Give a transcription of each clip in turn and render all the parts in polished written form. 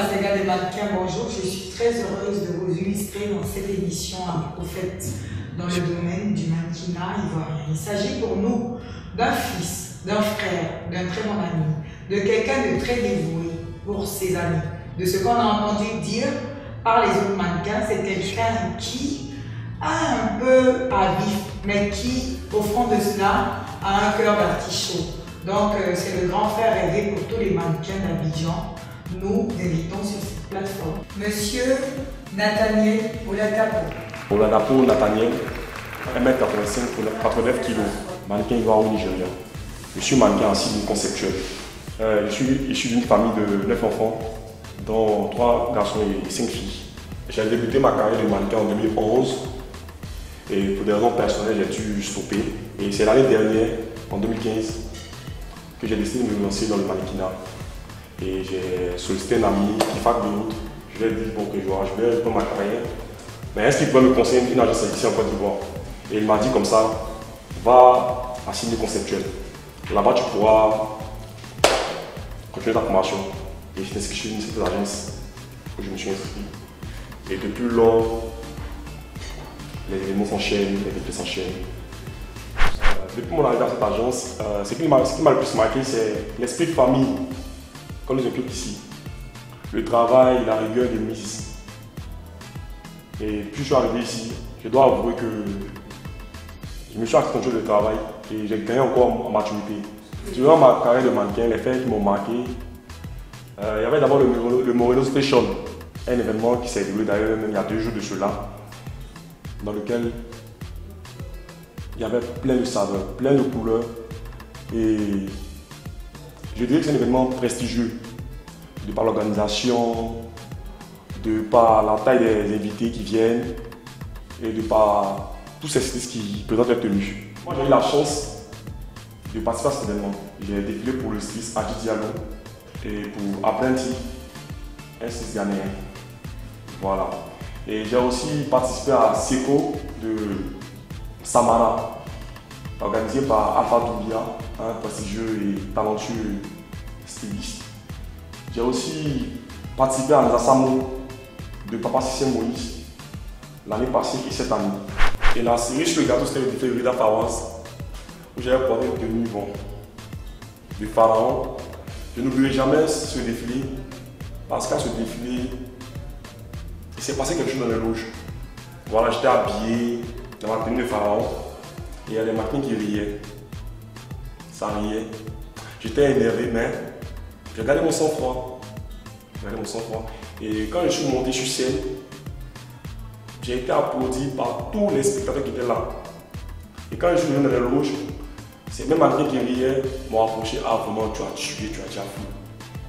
Masséga des mannequins, bonjour. Je suis très heureuse de vous illustrer dans cette émission un prophète dans le domaine du mannequinat ivoirien. Il s'agit pour nous d'un fils, d'un frère, d'un très bon ami, de quelqu'un de très dévoué pour ses amis. De ce qu'on a entendu dire par les autres mannequins, c'est quelqu'un qui a un peu à vif, mais qui, au fond de cela, a un cœur d'artichaut. Donc, c'est le grand frère rêvé pour tous les mannequins d'Abidjan. Nous invitons sur cette plateforme Monsieur Nathaniel Oladapo. Oladapo Nathaniel, 1m85 pour 89 kg, mannequin ivoire au Nigeria. Je suis mannequin en style conceptuel. Je suis issu d'une famille de 9 enfants, dont 3 garçons et 5 filles. J'ai débuté ma carrière de mannequin en 2011 et pour des raisons personnelles, j'ai dû stopper. Et c'est l'année dernière, en 2015, que j'ai décidé de me lancer dans le mannequinat. Et j'ai sollicité un ami qui fait de route. Je lui ai dit bon, que je vais reprendre ma carrière. Mais est-ce qu'il pouvait me conseiller une agence ici en Côte d'Ivoire? Et il m'a dit comme ça, va à Signes Conceptuel. Là-bas, tu pourras continuer ta formation. Et je t'ai inscrit chez une cette agence où je me suis inscrit. Et depuis lors, les événements s'enchaînent, les défis s'enchaînent. Depuis mon arrivée à cette agence, ce qui m'a le plus marqué, c'est l'esprit de famille qu'on nous occupe ici. Le travail, la rigueur des mises. Et puis je suis arrivé ici, je dois avouer que je me suis accentué le travail et j'ai gagné encore en maturité. Durant ma carrière de mannequin, les faits qui m'ont marqué, il y avait d'abord le Moreno Station, un événement qui s'est déroulé d'ailleurs même il y a 2 jours de cela, dans lequel il y avait plein de saveurs, plein de couleurs et je dirais que c'est un événement prestigieux de par l'organisation, de par la taille des invités qui viennent et de par tous ces stylistes qui présentent être tenus. Moi j'ai eu la chance de participer à cet événement. J'ai défilé pour le styliste Adji Diallo et pour Apprenti, un styliste ghanéen. Voilà. Et j'ai aussi participé à Seco de Samara, organisé par Alpha Doumbia, un prestigieux et talentueux styliste. J'ai aussi participé à Nzasamo de Papa Cissé Moïse l'année passée et cette année. Et la série sur le gâteau, c'était le défilé Rida Fawaz, où j'avais porté une tenue de pharaon. Je n'oublierai jamais ce défilé parce qu'à ce défilé, il s'est passé quelque chose dans les loges. Voilà, j'étais habillé dans ma tenue de pharaon et il y a des mannequins qui riaient. Ça riait. J'étais énervé, mais j'ai gardé mon sang-froid. Et quand je suis monté sur scène, j'ai été applaudi par tous les spectateurs qui étaient là. Et quand je suis venu dans les loges, ces mêmes mannequins qui riaient m'ont approché. Ah, vraiment, tu as tué, tu as déjà fou.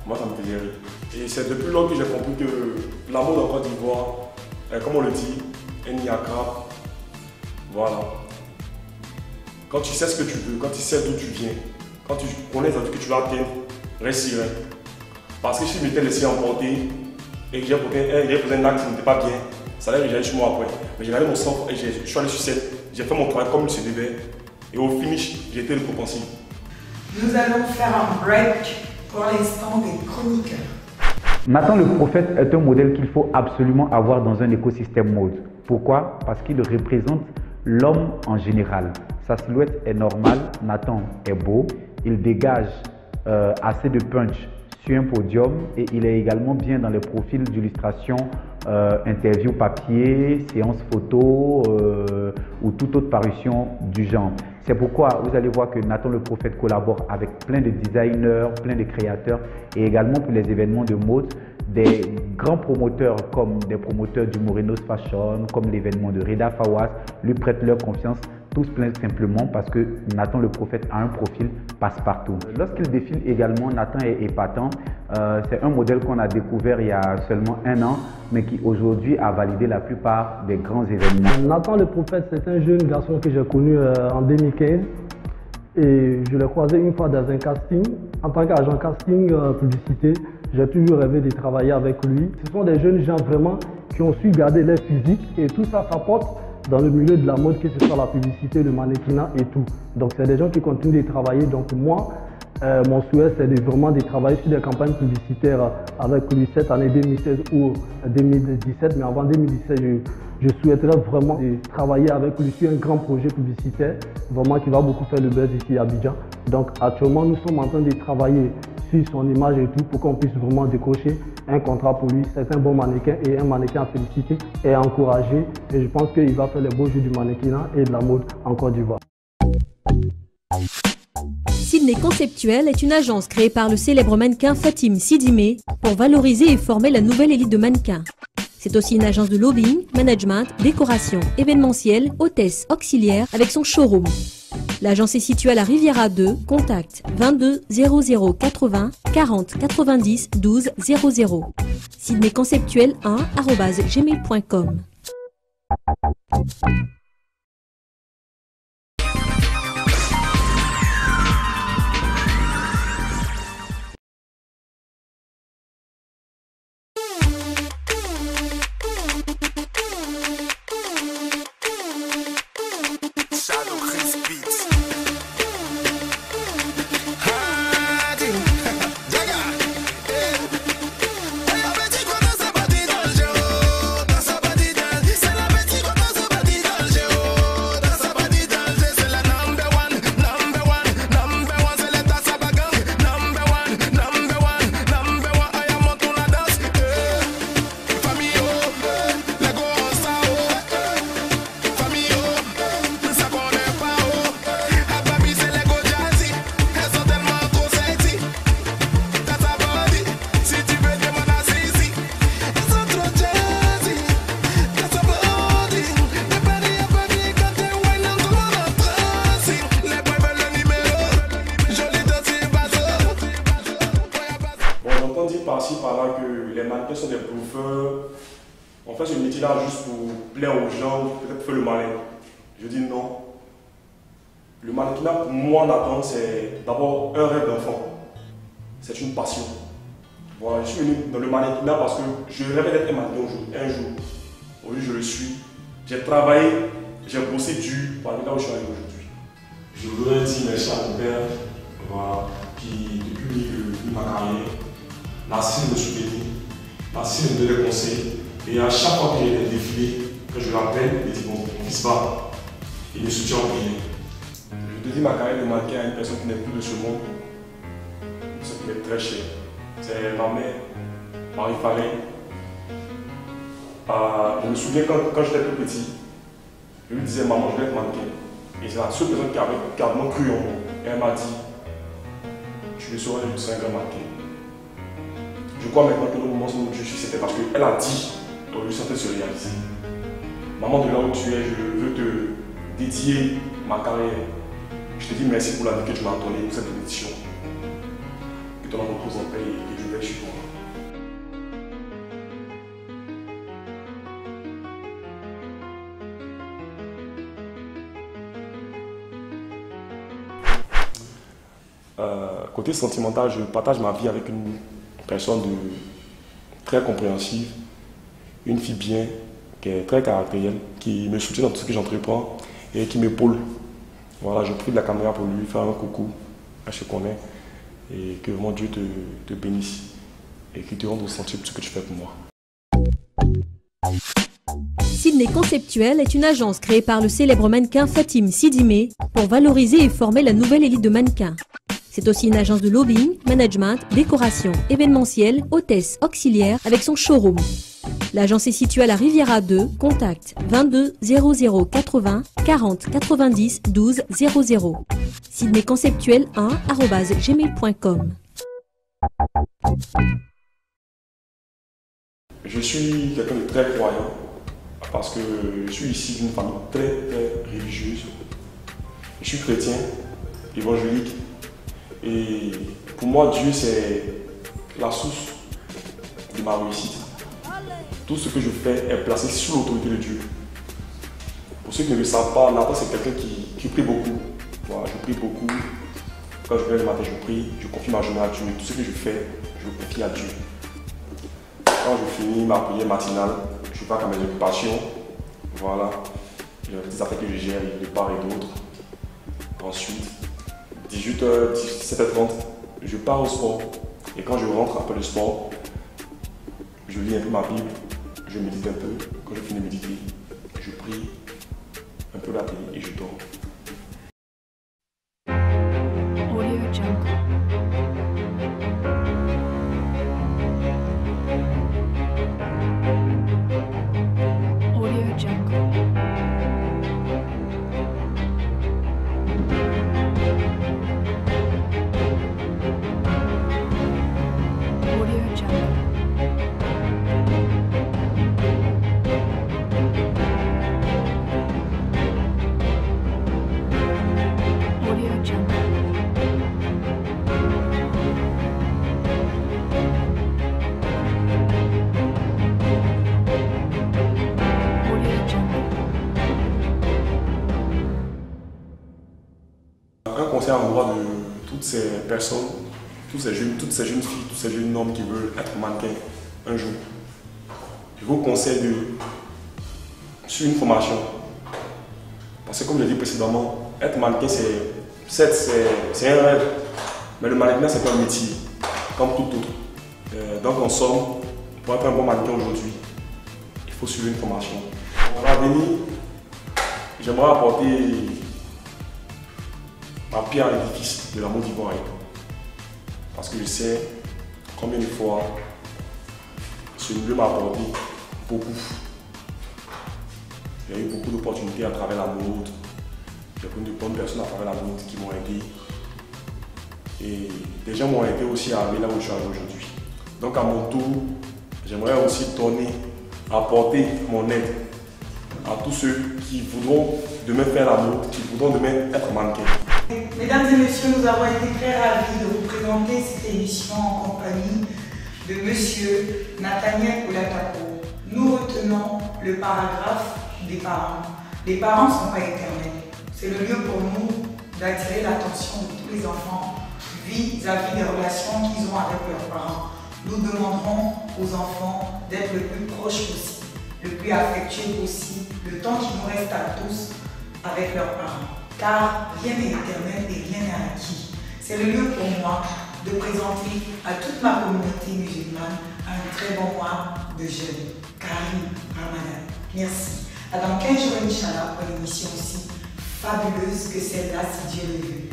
Moi, ça me faisait rire. Et c'est depuis lors que j'ai compris que la mode en Côte d'Ivoire, comme on le dit, un niaka. Voilà. Quand tu sais ce que tu veux, quand tu sais d'où tu viens, quand tu connais les atouts que tu vas atteindre, reste serein. Parce que si je m'étais laissé emporter et que j'ai posé un acte qui n'était pas bien, ça allait rejaillir sur moi après. Mais j'ai gardé mon sang et je suis allé sur scène, j'ai fait mon travail comme il se devait. Et au finish, j'ai été récompensé. Nous allons faire un break pour l'instant des chroniqueurs. Nathan le prophète est un modèle qu'il faut absolument avoir dans un écosystème mode. Pourquoi? Parce qu'il représente l'homme en général. Sa silhouette est normale, Nathan est beau, il dégage assez de punch sur un podium et il est également bien dans les profils d'illustration, interview papier, séance photo ou toute autre parution du genre. C'est pourquoi vous allez voir que Nathan le prophète collabore avec plein de designers, plein de créateurs et également pour les événements de mode, des grands promoteurs comme des promoteurs du Moreno's Fashion, comme l'événement de Rida Fawaz, lui prêtent leur confiance. Tous plein simplement parce que Nathan le prophète a un profil passe-partout. Lorsqu'il défile également, Nathan est épatant. C'est un modèle qu'on a découvert il y a seulement 1 an, mais qui aujourd'hui a validé la plupart des grands événements. Nathan le prophète, c'est un jeune garçon que j'ai connu en 2015 et je l'ai croisé une fois dans un casting. En tant qu'agent casting publicité, j'ai toujours rêvé de travailler avec lui. Ce sont des jeunes gens vraiment qui ont su garder leur physique et tout ça s'apporte dans le milieu de la mode, que ce soit la publicité, le mannequinat et tout. Donc c'est des gens qui continuent de travailler. Donc moi, Mon souhait, c'est vraiment de travailler sur des campagnes publicitaires avec lui cette année 2016 ou 2017. Mais avant 2017, je souhaiterais vraiment de travailler avec lui sur un grand projet publicitaire, vraiment qui va beaucoup faire le buzz ici à Abidjan. Donc actuellement, nous sommes en train de travailler sur son image et tout pour qu'on puisse vraiment décrocher un contrat pour lui. C'est un bon mannequin et un mannequin à féliciter et à encourager. Et je pense qu'il va faire les beaux jeux du mannequinat et de la mode en Côte d'Ivoire. Sydney Conceptuel est une agence créée par le célèbre mannequin Fatim Sidimé pour valoriser et former la nouvelle élite de mannequins. C'est aussi une agence de lobbying, management, décoration, événementiel, hôtesse, auxiliaire avec son showroom. L'agence est située à la Riviera 2, contact 22 00 80 40 90 12 00. Sydney Conceptuel 1@gmail.com. Par-ci, par-là, que les mannequins sont des bluffeurs. On fait ce métier-là juste pour plaire aux gens, peut-être faire le malin. Je dis non. Le mannequinat, pour moi, Nathan, c'est d'abord un rêve d'enfant. C'est une passion. Voilà, je suis venu dans le mannequinat parce que je rêvais d'être un mannequin un jour. Aujourd'hui, je le suis. J'ai travaillé, j'ai bossé dur pour arriver là où je suis arrivé aujourd'hui. Je voudrais dire merci à mon père, voilà, qui, depuis ma carrière, n'a cessé de me soutenir, n'a cessé de me donner des conseils. Et à chaque fois qu'il y a des défilés, quand je l'appelle, il dit bon, mon fils va. Il me soutient en prière. Je dédie ma carrière de mannequin à une personne qui n'est plus de ce monde. Ce qui m'est très cher. C'est ma mère, Marie Fallet. Je me souviens quand j'étais plus petit, je lui disais maman, je vais être mannequin. Et c'est la seule personne qui a vraiment cru en moi. Et elle m'a dit, tu le sauras, je serai un grand mannequin. Je crois maintenant que le moment où je suis, c'était parce qu'elle a dit, ton but sentait se réaliser. Maman, de là où tu es, je veux te dédier ma carrière. Je te dis merci pour la vie que tu m'as donnée, pour cette bénédiction. Que ton nom repose en paix et que je veille sur toi. Côté sentimental, je partage ma vie avec une personne très compréhensive, une fille bien, qui est très caractérielle, qui me soutient dans tout ce que j'entreprends et qui m'épaule. Voilà, je prie de la caméra pour lui faire un coucou, elle se connaît, et que vraiment Dieu te bénisse et qu'il te rende ressentir tout ce que tu fais pour moi. Sydney Conceptuel est une agence créée par le célèbre mannequin Fatim Sidimé pour valoriser et former la nouvelle élite de mannequins. C'est aussi une agence de lobbying, management, décoration, événementiel, hôtesse, auxiliaire avec son showroom. L'agence est située à la Riviera 2, contact 22 00 80 40 90 12 00. Sydney Conceptuel 1@gmail.com. Je suis quelqu'un de très croyant parce que je suis ici d'une famille très religieuse. Je suis chrétien, évangélique. Et pour moi, Dieu, c'est la source de ma réussite. Tout ce que je fais est placé sous l'autorité de Dieu. Pour ceux qui ne le savent pas, Nathan, c'est quelqu'un qui prie beaucoup. Voilà, je prie beaucoup. Quand je viens le matin, je prie, je confie ma journée à Dieu. Tout ce que je fais, je le confie à Dieu. Quand je finis ma prière matinale, je pars à mes occupations. Voilà, j'ai des affaires que je gère de part et d'autre. Ensuite, 18h, 17h30, je pars au sport. Et quand je rentre après le sport, je lis un peu ma Bible, je médite un peu. Quand je finis de méditer, je prie un peu la télé et je dors. Un conseil à l'endroit de toutes ces personnes, toutes ces jeunes filles, tous ces jeunes hommes qui veulent être mannequins un jour. Je vous conseille de suivre une formation. Parce que comme je l'ai dit précédemment, être mannequin c'est un rêve. Mais le mannequinat c'est pas un métier, comme tout autre. Donc en somme, pour être un bon mannequin aujourd'hui, il faut suivre une formation. Pour l'avenir, j'aimerais apporter ma pierre à l'édifice de la mode ivoirienne. Parce que je sais combien de fois ce milieu m'a apporté beaucoup. J'ai eu beaucoup d'opportunités à travers la mode. J'ai connu de bonnes personnes à travers la mode qui m'ont aidé. Et des gens m'ont aidé aussi à arriver là où je suis arrivé aujourd'hui. Donc à mon tour, j'aimerais aussi apporter mon aide à tous ceux qui voudront demain faire la mode, qui voudront demain être mannequins. Mesdames et messieurs, nous avons été très ravis de vous présenter cette émission en compagnie de monsieur Nathaniel Oulatapo. Nous retenons le paragraphe des parents. Les parents ne sont pas éternels. C'est le lieu pour nous d'attirer l'attention de tous les enfants vis-à-vis des relations qu'ils ont avec leurs parents. Nous demanderons aux enfants d'être le plus proche possible, le plus affectueux possible, le temps qu'il nous reste à tous avec leurs parents. Car rien n'est éternel et rien n'est acquis. C'est le lieu pour moi de présenter à toute ma communauté musulmane un très bon mois de jeûne. Karim Ramadan. Merci. À dans 15 jours, Inch'Allah, pour une émission aussi fabuleuse que celle-là, si Dieu le veut.